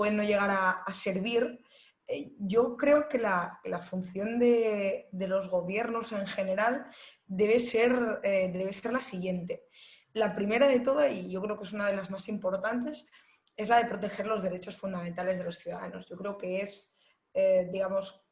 pueden no llegar a servir. Yo creo que la función de los gobiernos en general debe ser la siguiente. La primera de todas, y yo creo que es una de las más importantes, es la de proteger los derechos fundamentales de los ciudadanos. Yo creo que es, digamos,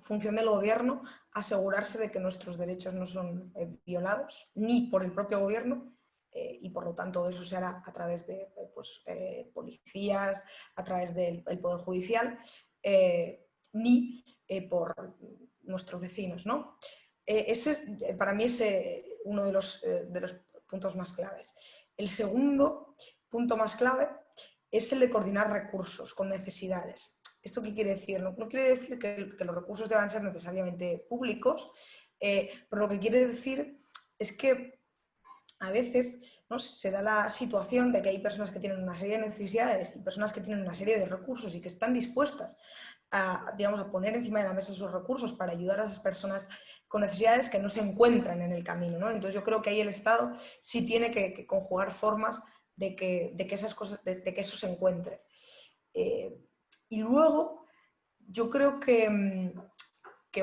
función del gobierno asegurarse de que nuestros derechos no son violados, ni por el propio gobierno, y por lo tanto eso se hará a través de policías, a través del Poder Judicial, ni por nuestros vecinos, ¿no? Ese para mí es uno de los puntos más claves. El segundo punto más clave es el de coordinar recursos con necesidades. ¿Esto qué quiere decir? No quiere decir que los recursos deban ser necesariamente públicos, pero lo que quiere decir es que a veces, ¿no?, se da la situación de que hay personas que tienen una serie de necesidades y personas que tienen una serie de recursos y que están dispuestas a, digamos, a poner encima de la mesa esos recursos para ayudar a esas personas con necesidades que no se encuentran en el camino, ¿no? Entonces yo creo que ahí el Estado sí tiene que conjugar formas de que esas cosas, de que eso se encuentre. Y luego yo creo que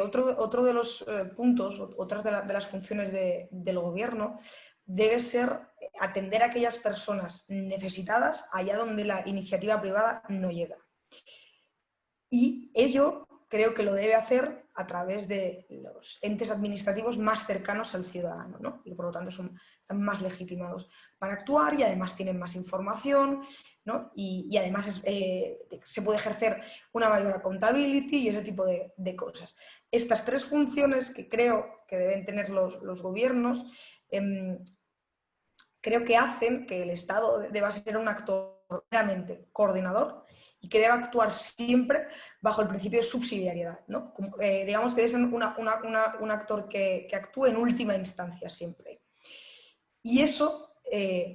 otro de los puntos, otras de las funciones del gobierno debe ser atender a aquellas personas necesitadas allá donde la iniciativa privada no llega. Y ello creo que lo debe hacer a través de los entes administrativos más cercanos al ciudadano, ¿no? Y por lo tanto están más legitimados para actuar y además tienen más información, ¿no? Y además se puede ejercer una mayor accountability y ese tipo de cosas. Estas tres funciones que creo que deben tener los gobiernos, creo que hacen que el Estado deba ser un actor realmente coordinador y que deba actuar siempre bajo el principio de subsidiariedad, ¿no? Digamos que debe ser un actor que actúe en última instancia siempre. Y eso,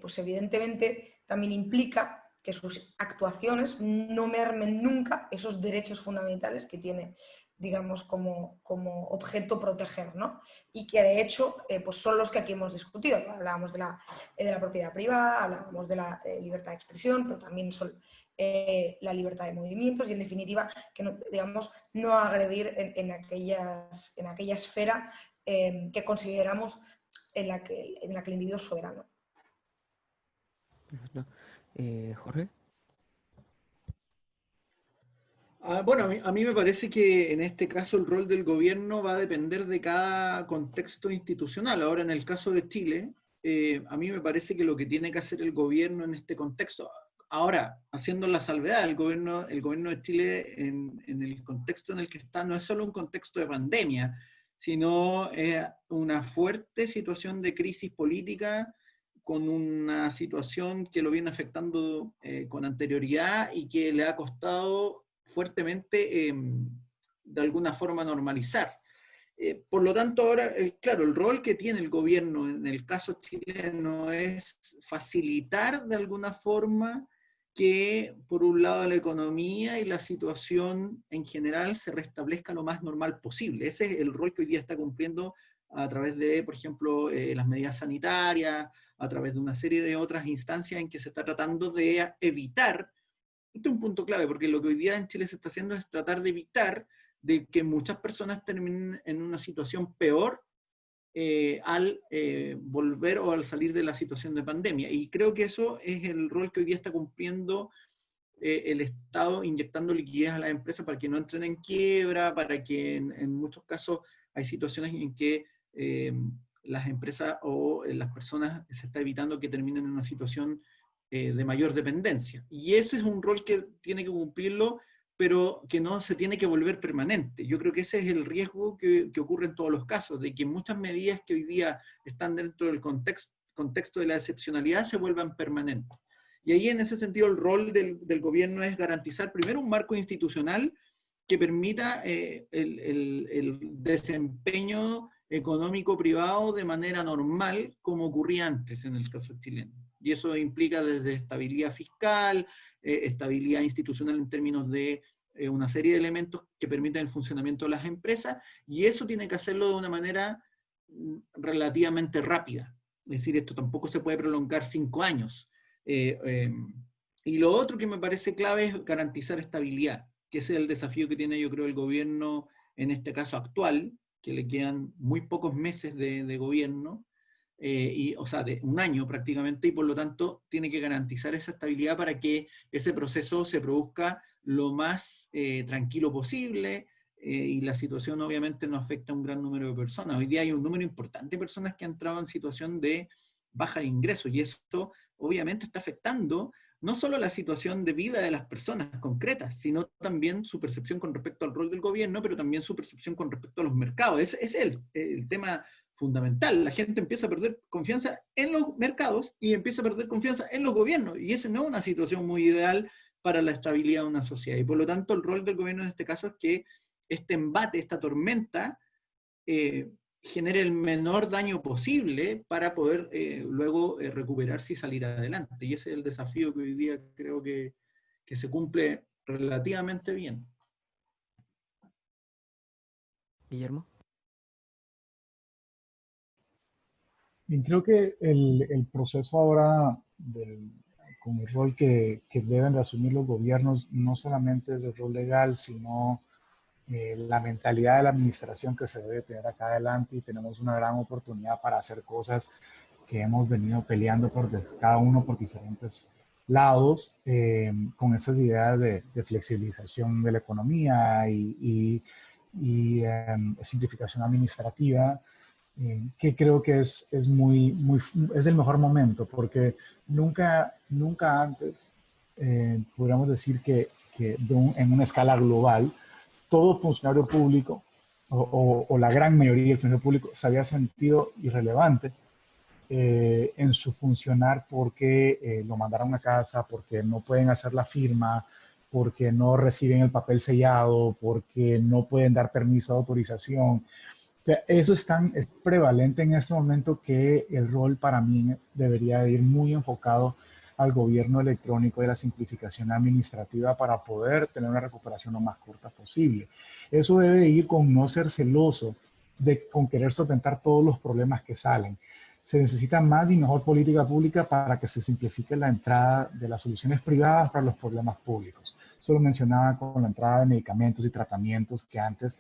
pues evidentemente, también implica que sus actuaciones no mermen nunca esos derechos fundamentales que tiene, digamos, como objeto proteger, ¿no? Y que de hecho pues son los que aquí hemos discutido. Hablábamos de la propiedad privada, hablábamos de la libertad de expresión, pero también son la libertad de movimientos y, en definitiva, que no, digamos, no agredir en aquella esfera que consideramos en la que el individuo es soberano. Perfecto. Jorge. Bueno, a mí me parece que en este caso el rol del gobierno va a depender de cada contexto institucional. Ahora, en el caso de Chile, a mí me parece que lo que tiene que hacer el gobierno en este contexto, ahora, haciendo la salvedad, el gobierno de Chile en el contexto en el que está, no es solo un contexto de pandemia, sino una fuerte situación de crisis política, con una situación que lo viene afectando con anterioridad y que le ha costado fuertemente, de alguna forma, normalizar. Por lo tanto, ahora, claro, el rol que tiene el gobierno en el caso chileno es facilitar de alguna forma que, por un lado, la economía y la situación en general se restablezca lo más normal posible. Ese es el rol que hoy día está cumpliendo a través de, por ejemplo, las medidas sanitarias, a través de una serie de otras instancias en que se está tratando de evitar. Este es un punto clave, porque lo que hoy día en Chile se está haciendo es tratar de evitar de que muchas personas terminen en una situación peor al volver o al salir de la situación de pandemia. Y creo que eso es el rol que hoy día está cumpliendo el Estado, inyectando liquidez a las empresas para que no entren en quiebra, para que en muchos casos hay situaciones en que las empresas o las personas se está evitando que terminen en una situación de mayor dependencia. Y ese es un rol que tiene que cumplirlo, pero que no se tiene que volver permanente. Yo creo que ese es el riesgo que ocurre en todos los casos, de que muchas medidas que hoy día están dentro del contexto de la excepcionalidad se vuelvan permanentes. Y ahí, en ese sentido, el rol del gobierno es garantizar primero un marco institucional que permita el desempeño económico privado de manera normal, como ocurría antes en el caso chileno. Y eso implica desde estabilidad fiscal, estabilidad institucional en términos de una serie de elementos que permiten el funcionamiento de las empresas, y eso tiene que hacerlo de una manera relativamente rápida. Es decir, esto tampoco se puede prolongar 5 años. Y Y lo otro que me parece clave es garantizar estabilidad, que ese es el desafío que tiene, yo creo, el gobierno en este caso actual, que le quedan muy pocos meses de gobierno, o sea, de un año prácticamente, y por lo tanto tiene que garantizar esa estabilidad para que ese proceso se produzca lo más tranquilo posible, y la situación obviamente no afecta a un gran número de personas. Hoy día hay un número importante de personas que han entrado en situación de baja de ingresos, y esto obviamente está afectando no solo la situación de vida de las personas concretas, sino también su percepción con respecto al rol del gobierno, pero también su percepción con respecto a los mercados. Ese es el tema fundamental. La gente empieza a perder confianza en los mercados y empieza a perder confianza en los gobiernos, y esa no es una situación muy ideal para la estabilidad de una sociedad. Y por lo tanto, el rol del gobierno en este caso es que este embate, esta tormenta, genere el menor daño posible para poder luego recuperarse y salir adelante. Y ese es el desafío que hoy día creo que se cumple relativamente bien. Guillermo. Y creo que el proceso ahora, con el rol que deben de asumir los gobiernos, no solamente es el rol legal, sino la mentalidad de la administración que se debe tener acá adelante, y tenemos una gran oportunidad para hacer cosas que hemos venido peleando cada uno por diferentes lados, con esas ideas de flexibilización de la economía y simplificación administrativa, que creo que es es el mejor momento, porque nunca antes podríamos decir que en una escala global todo funcionario público o la gran mayoría del funcionario público se había sentido irrelevante en su funcionar porque lo mandaron a casa, porque no pueden hacer la firma, porque no reciben el papel sellado, porque no pueden dar permiso de autorización. Eso es prevalente en este momento, que el rol para mí debería ir muy enfocado al gobierno electrónico y a la simplificación administrativa para poder tener una recuperación lo más corta posible. Eso debe de ir con no ser celoso, con querer solventar todos los problemas que salen. Se necesita más y mejor política pública para que se simplifique la entrada de las soluciones privadas para los problemas públicos. Eso lo mencionaba con la entrada de medicamentos y tratamientos que antes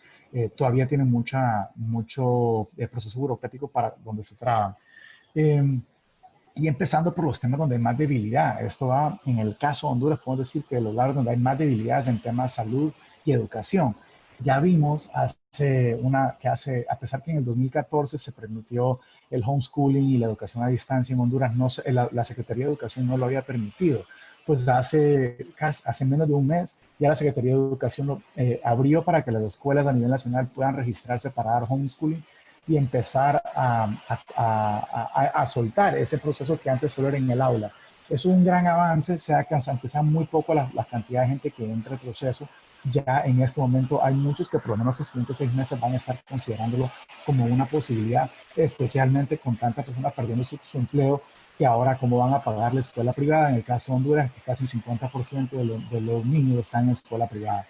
todavía tienen mucho proceso burocrático para donde se traban. Y empezando por los temas donde hay más debilidad. Esto va, en el caso de Honduras, podemos decir que los lados donde hay más debilidades en temas de salud y educación. Ya vimos a pesar que en el 2014 se permitió el homeschooling y la educación a distancia en Honduras, la Secretaría de Educación no lo había permitido. Pues hace menos de un mes ya la Secretaría de Educación abrió para que las escuelas a nivel nacional puedan registrarse para dar homeschooling y empezar a soltar ese proceso que antes solo era en el aula. Es un gran avance, aunque sea muy poco la cantidad de gente que entra al proceso. Ya en este momento hay muchos que por lo menos los siguientes 6 meses van a estar considerándolo como una posibilidad, especialmente con tantas personas perdiendo su empleo, que ahora cómo van a pagar la escuela privada. En el caso de Honduras, que casi un 50% de los niños están en escuela privada.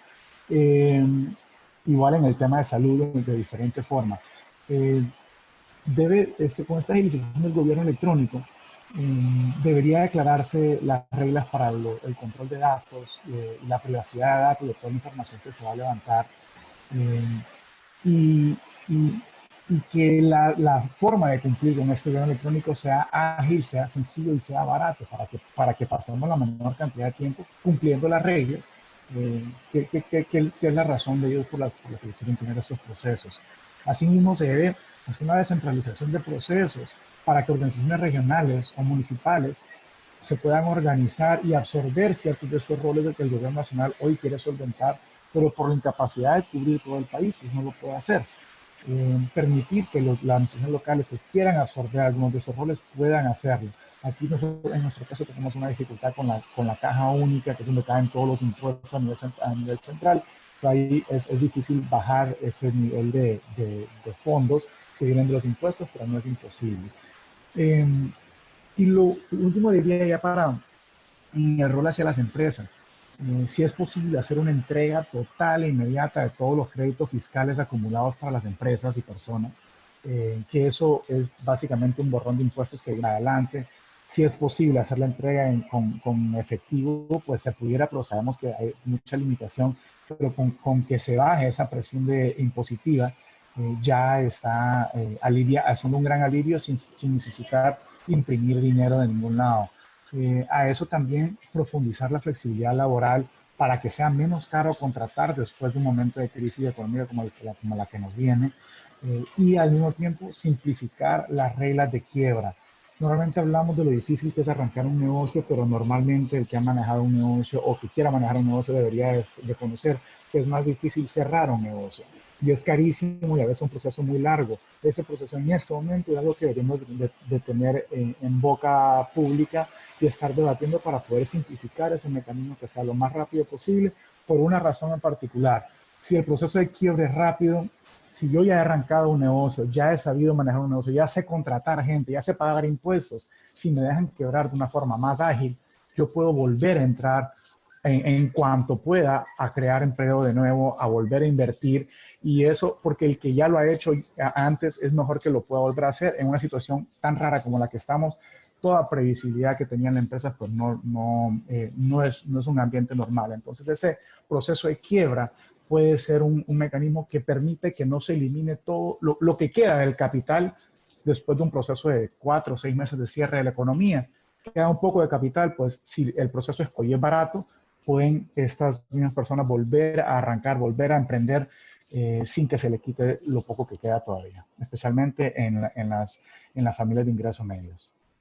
Igual en el tema de salud, de diferente forma. Con esta agilización del gobierno electrónico, debería declararse las reglas para el control de datos, la privacidad de datos, de toda la información que se va a levantar, y, y, y que la forma de cumplir con este gobierno electrónico sea ágil, sea sencillo y sea barato, para que pasemos la menor cantidad de tiempo cumpliendo las reglas, que es la razón de ellos por la que quieren tener estos procesos. Asimismo, se debe hacer una descentralización de procesos para que organizaciones regionales o municipales se puedan organizar y absorber ciertos de estos roles que el gobierno nacional hoy quiere solventar, pero por la incapacidad de cubrir todo el país, pues no lo puede hacer. Permitir que las administraciones locales que quieran absorber algunos de esos roles puedan hacerlo. Aquí nosotros, en nuestro caso, tenemos una dificultad con la caja única, que es donde caen todos los impuestos a nivel central. Ahí es difícil bajar ese nivel de fondos que vienen de los impuestos, pero no es imposible. Y lo último diría ya para el rol hacia las empresas. Si es posible hacer una entrega total e inmediata de todos los créditos fiscales acumulados para las empresas y personas, que eso es básicamente un borrón de impuestos que viene adelante. si es posible hacer la entrega con efectivo, pues se pudiera, pero sabemos que hay mucha limitación, pero con que se baje esa presión impositiva, ya está haciendo un gran alivio sin necesitar imprimir dinero de ningún lado. A eso también profundizar la flexibilidad laboral para que sea menos caro contratar después de un momento de crisis económica como la que nos viene, y al mismo tiempo simplificar las reglas de quiebra. Normalmente hablamos de lo difícil que es arrancar un negocio, pero normalmente el que ha manejado un negocio o que quiera manejar un negocio debería de conocer que es más difícil cerrar un negocio. Y es carísimo y a veces un proceso muy largo. Ese proceso en este momento es algo que deberíamos de tener en boca pública y estar debatiendo para poder simplificar ese mecanismo que sea lo más rápido posible por una razón en particular. Si el proceso de quiebre es rápido, si yo ya he arrancado un negocio, ya he sabido manejar un negocio, ya sé contratar gente, ya sé pagar impuestos, si me dejan quebrar de una forma más ágil, yo puedo volver a entrar en cuanto pueda a crear empleo de nuevo, a volver a invertir, y eso porque el que ya lo ha hecho antes es mejor que lo pueda volver a hacer en una situación tan rara como la que estamos. Toda previsibilidad que tenía la empresa pues no es un ambiente normal. Entonces ese proceso de quiebra puede ser un mecanismo que permite que no se elimine todo lo que queda del capital después de un proceso de 4 o 6 meses de cierre de la economía. Queda un poco de capital, pues si el proceso es barato, pueden estas mismas personas volver a arrancar, volver a emprender sin que se le quite lo poco que queda todavía, especialmente en las familias de ingresos medios.